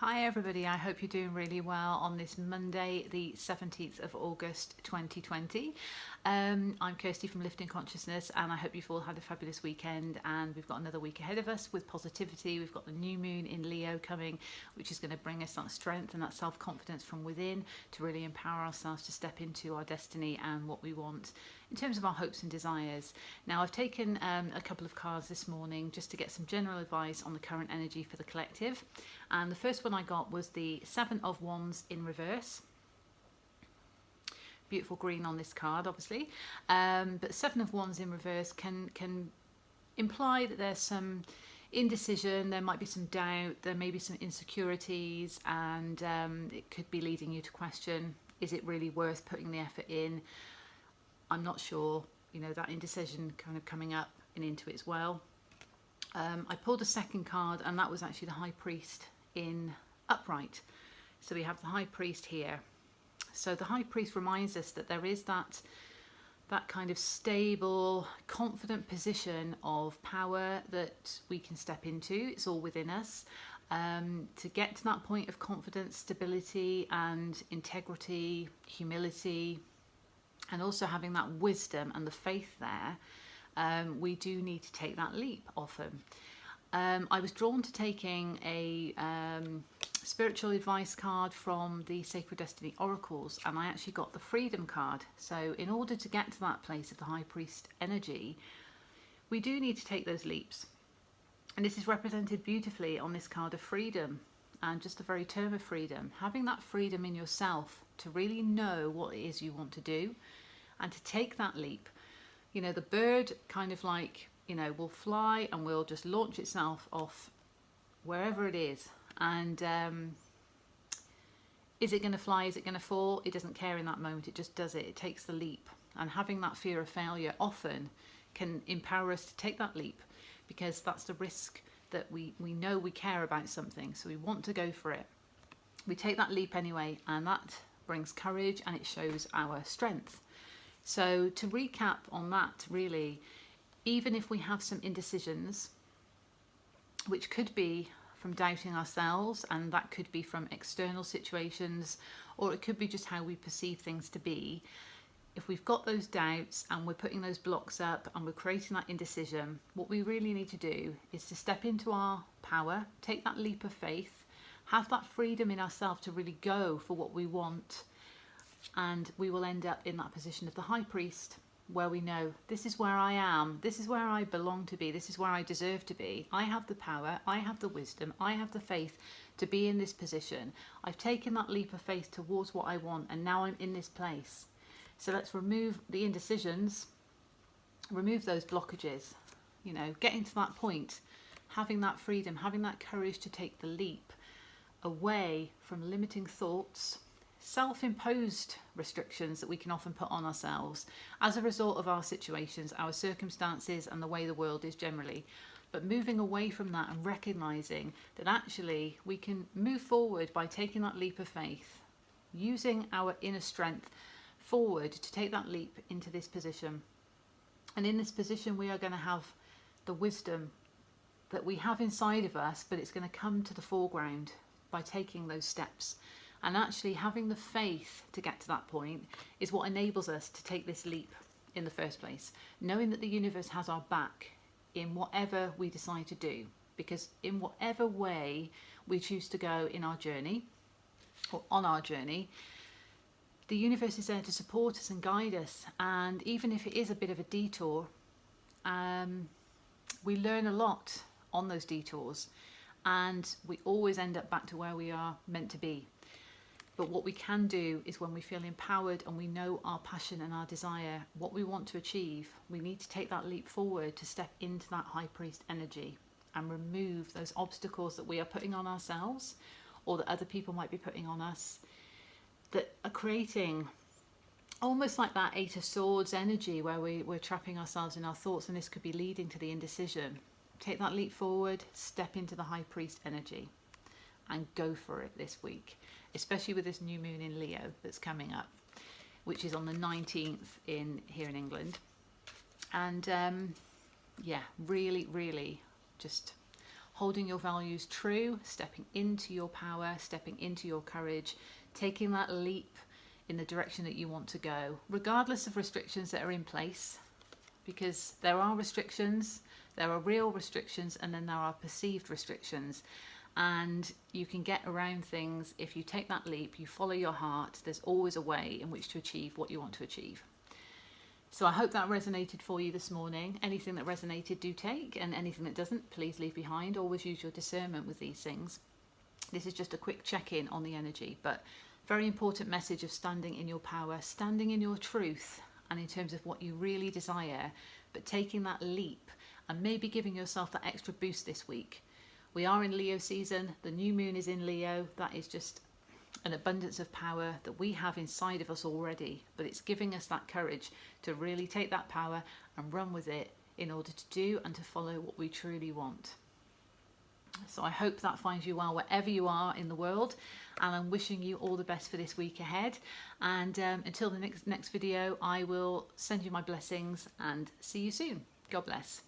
Hi everybody, I hope you're doing really well on this Monday, the 17th of August 2020. I'm Kirsty from Lifting Consciousness, and I hope you've all had a fabulous weekend, and we've got another week ahead of us with positivity. We've got the new moon in Leo coming, which is going to bring us that strength and that self-confidence from within to really empower ourselves to step into our destiny and what we want in terms of our hopes and desires. Now, I've taken a couple of cards this morning just to get some general advice on the current energy for the collective. And the first one I got was the Seven of Wands in reverse. Beautiful green on this card, obviously. But Seven of Wands in reverse can imply that there's some indecision, there might be some doubt, there may be some insecurities, and it could be leading you to question, is it really worth putting the effort in? I'm not sure, that indecision kind of coming up and into it as well. I pulled a second card, and that was actually the High Priest in upright. So we have the High Priest here. So the High Priest reminds us that there is that kind of stable, confident position of power that we can step into. It's all within us. To get to that point of confidence, stability and integrity, humility, and also having that wisdom and the faith there, we do need to take that leap often. I was drawn to taking a spiritual advice card from the Sacred Destiny Oracles, and I actually got the Freedom card. So in order to get to that place of the High Priest energy, we do need to take those leaps. And this is represented beautifully on this card of freedom, and just the very term of freedom. Having that freedom in yourself to really know what it is you want to do and to take that leap. The bird kind of like, will fly and will just launch itself off wherever it is. And is it going to fly? Is it going to fall? It doesn't care in that moment. It just does it. It takes the leap. And having that fear of failure often can empower us to take that leap, because that's the risk that we know we care about something. So we want to go for it. We take that leap anyway, and that brings courage and it shows our strength. So to recap on that, really, even if we have some indecisions, which could be from doubting ourselves, and that could be from external situations, or it could be just how we perceive things to be. If we've got those doubts and we're putting those blocks up and we're creating that indecision, what we really need to do is to step into our power, take that leap of faith, have that freedom in ourselves to really go for what we want, and we will end up in that position of the High Priest, where we know this is where I am, this is where I belong to be, this is where I deserve to be. I have the power, I have the wisdom, I have the faith to be in this position. I've taken that leap of faith towards what I want, and now I'm in this place. So let's remove the indecisions, remove those blockages, getting to that point, having that freedom, having that courage to take the leap away from limiting thoughts, self-imposed restrictions that we can often put on ourselves as a result of our situations, our circumstances, and the way the world is generally. But moving away from that and recognizing that actually we can move forward by taking that leap of faith, using our inner strength forward to take that leap into this position. And in this position, we are going to have the wisdom that we have inside of us, but it's going to come to the foreground by taking those steps. And actually having the faith to get to that point is what enables us to take this leap in the first place. Knowing that the universe has our back in whatever we decide to do. Because in whatever way we choose to go in our journey, or on our journey, the universe is there to support us and guide us. And even if it is a bit of a detour, we learn a lot on those detours. And we always end up back to where we are meant to be. But what we can do is, when we feel empowered and we know our passion and our desire, what we want to achieve, we need to take that leap forward to step into that High Priest energy and remove those obstacles that we are putting on ourselves, or that other people might be putting on us, that are creating almost like that Eight of Swords energy, where we're trapping ourselves in our thoughts, and this could be leading to the indecision. Take that leap forward, step into the High Priest energy, and go for it this week, especially with this new moon in Leo that's coming up, which is on the 19th here in England. And really, really just holding your values true, stepping into your power, stepping into your courage, taking that leap in the direction that you want to go, regardless of restrictions that are in place, because there are restrictions, there are real restrictions, and then there are perceived restrictions. And you can get around things if you take that leap, you follow your heart. There's always a way in which to achieve what you want to achieve. So I hope that resonated for you this morning. Anything that resonated, do take, and anything that doesn't, please leave behind. Always use your discernment with these things. This is just a quick check-in on the energy, but very important message of standing in your power, standing in your truth, and in terms of what you really desire, but taking that leap and maybe giving yourself that extra boost this week. We are in Leo season, the new moon is in Leo. That is just an abundance of power that we have inside of us already, but it's giving us that courage to really take that power and run with it in order to do and to follow what we truly want. So I hope that finds you well wherever you are in the world, and I'm wishing you all the best for this week ahead. And until the next video, I will send you my blessings and see you soon. God bless.